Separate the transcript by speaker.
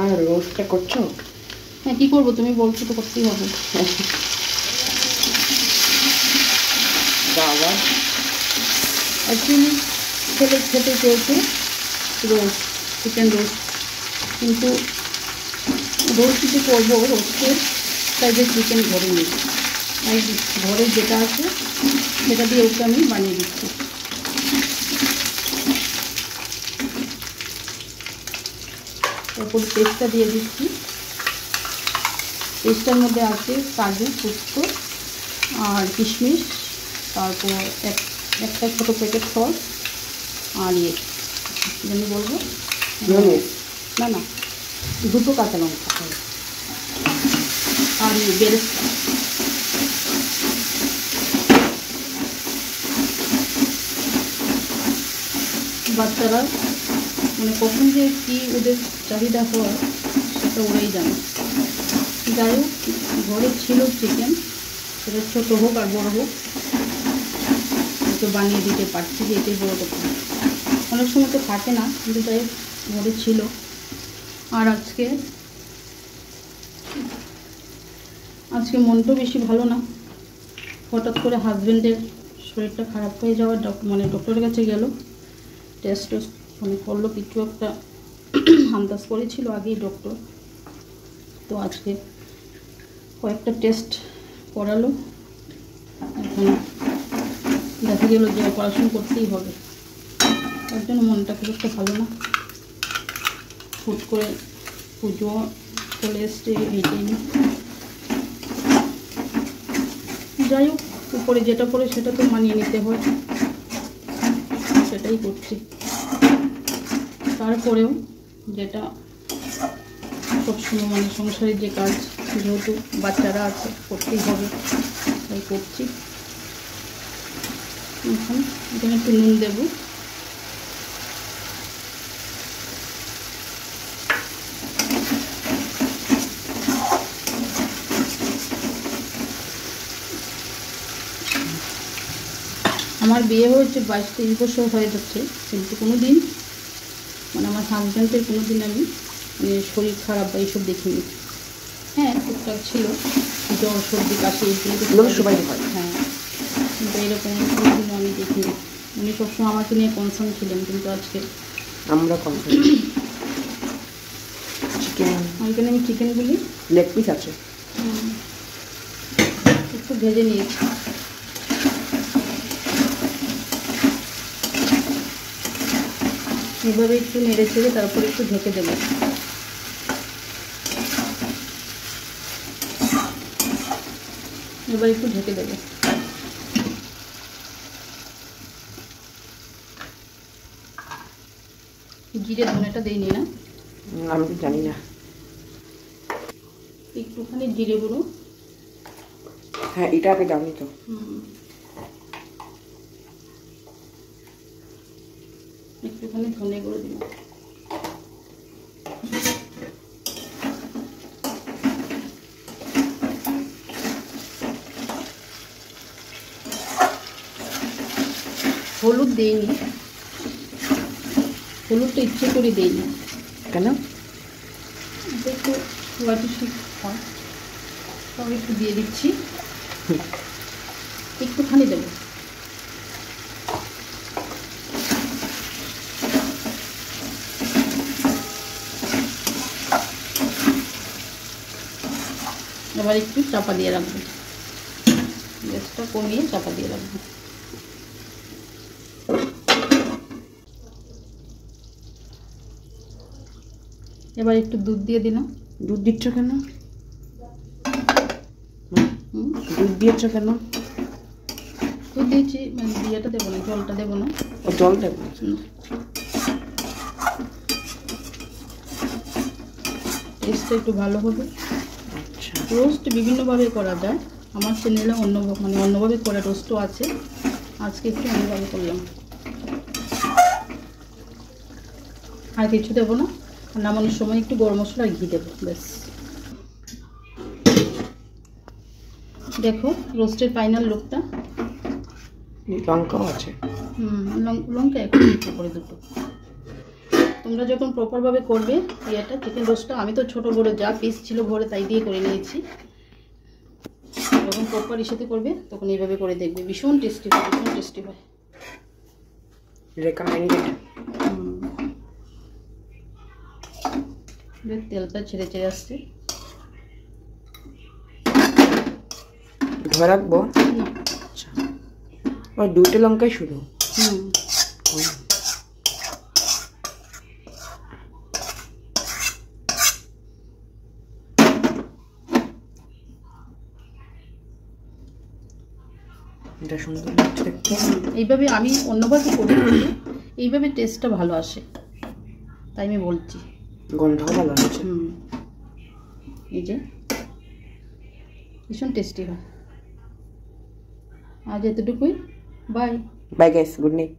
Speaker 1: আর রোস্টটা করছো?
Speaker 2: হ্যাঁ, কি করবো, তুমি বলছো তো করতেই হবে।
Speaker 1: বাবা
Speaker 2: অ্যাকচুয়ালি ছেলে খেতে চেয়েছে রোস্ট, চিকেন রোস্ট, কিন্তু রোস্ট যদি করবো রোস্টের সাইজের চিকেন ঘরে নেই, তাই ঘরে যেটা আছে সেটা দিয়ে ওকে আমি বানিয়ে দিচ্ছি। তারপর পেস্টটা দিয়ে দিচ্ছি। পেস্টটার মধ্যে আছে কাজু, পোস্ত আর কিশমিশ, তারপর একটা ছোটো প্যাকেট সস আর আমি বলবো না না 2 কাঁচা লঙ্কা আর বেরেস্তা। বাচ্চারা মানে কখন যে কী ওদের চাহিদা হয় সেটা ওরাই জানে। যাই হোক, ঘরে ছিল চিকেন, সেটা ছোটো হোক আর বড়ো হোক ওকে বানিয়ে দিতে পারছি, যে এটাই বড়ো কথা। অনেক সময় তো থাকে না, কিন্তু যাই হোক ঘরে ছিল। আর আজকে মনটাও বেশি ভালো না। হঠাৎ করে হাজব্যান্ডের শরীরটা খারাপ হয়ে যাওয়ার ডক্টরের কাছে গেল, টেস্ট করলো, কিছু একটা আন্দাজ করেছিল আগেই ডক্টর। তো আজকে কয়েকটা টেস্ট করালো, এখন দেখা গেল যে অপারেশন করতেই হবে। তার জন্য মনটা খুব একটা ভালো না। হুট করে পুজো চলে এসছে এই টাইমে। যাই হোক, উপরে যেটা পড়ে সেটা তো মানিয়ে নিতে হয়, সেটাই করছি। তারপরেও যেটা সবসময় সংসারের যে কাজ, যেহেতু বাচ্চারা আছে করতেই হবে, তাই করছি। এখানে একটু নুন দেবো। আমার বিয়ে হয়েছে 22-23 বছর হয়ে যাচ্ছে, কিন্তু কোনো দিন আমার হাজব্যান্ডের কোনো দিন আমি শরীর খারাপ বা এইসব দেখিনি। হ্যাঁ, টুকটাক ছিল, জ্বর সর্দি কাশি এইগুলো সবাই হয়, হ্যাঁ, কিন্তু এরকম কোনোদিনও আমি দেখিনি। উনি সবসময় আমাকে নিয়ে কনসার্ন ছিলেন, কিন্তু আজকে
Speaker 1: আমরা কনসার্ন। চিকেন
Speaker 2: এখানে আমি চিকেনগুলি
Speaker 1: লেগ পিস আছে,
Speaker 2: একটু ভেজে নিয়েছি। এভাবে একটু নেড়ে চেড়ে তারপর একটু ঢেকে দেবো। এবার একটু ঢেকে দেবো। জিরে ধনেটা দিইনি না,
Speaker 1: আমি তো জানি না।
Speaker 2: একটুখানি জিরে গুঁড়ো,
Speaker 1: হ্যাঁ এটা আগে জানি তো।
Speaker 2: একটুখানি ধনে গুঁড়ো দিন। হলুদ দেইনি, হলুদটা ইচ্ছে করে দেইনি।
Speaker 1: কেন?
Speaker 2: একটু হোয়াইট হয়, তবে একটু দিয়ে দিচ্ছি, একটুখানি দেবো। এবার একটু চাপা দিয়ে রাখবো, গ্যাসটা কমিয়ে চাপা দিয়ে রাখবো। এবার একটু দুধ দিয়ে দিলাম।
Speaker 1: দুধ দিচ্ছ কেন? দুধ দিয়েছ কেন?
Speaker 2: দুধ দিয়েছি, ইয়েটা দেবো না, জলটা দেবো না।
Speaker 1: জল দেবো?
Speaker 2: টেস্টটা একটু ভালো হবে।
Speaker 1: আচ্ছা,
Speaker 2: রোস্ট বিভিন্নভাবে করা যায়, আমার চ্যানেলে অন্যভাবে করা রোস্টও আছে, আজকে একটু অন্যভাবে করলাম। আর কিছু দেবো না, নামানোর সময় একটু গরম মশলা আর ঘি দেবো, ব্যাস। দেখো রোস্টের ফাইনাল লুকটা।
Speaker 1: লঙ্কাও আছে।
Speaker 2: লঙ্কা একটু করে দুটো। তোমরা যখন প্রপারভাবে করবে ইয়েটা চিকেন রোস্টটা, আমি তো ছোটো বড়ো যা পিস ছিল ঘরে তাই দিয়ে করে নিয়েছি, যখন প্রপার ইসেতে করবে তখন এইভাবে করে দেখবে, ভীষণ টেস্টি হয়, ভীষণ টেস্টি হয়,
Speaker 1: রেকমেন্ডেড।
Speaker 2: তেলটা ছেড়ে ছেড়ে আসছে।
Speaker 1: ধরে রাখবো
Speaker 2: না,
Speaker 1: আচ্ছা, আর দুটো লঙ্কাই শুধু। এটা সুন্দর লাগছে দেখতে।
Speaker 2: এইভাবে আমি অন্যবার কি করি, এইভাবে টেস্টটা ভালো আসে, তাই আমি বলছি।
Speaker 1: গন্ধও ভালো আছে।
Speaker 2: এই যে ভীষণ টেস্টি হয়। আজ এতটুকুই, bye.
Speaker 1: Bye guys, good night.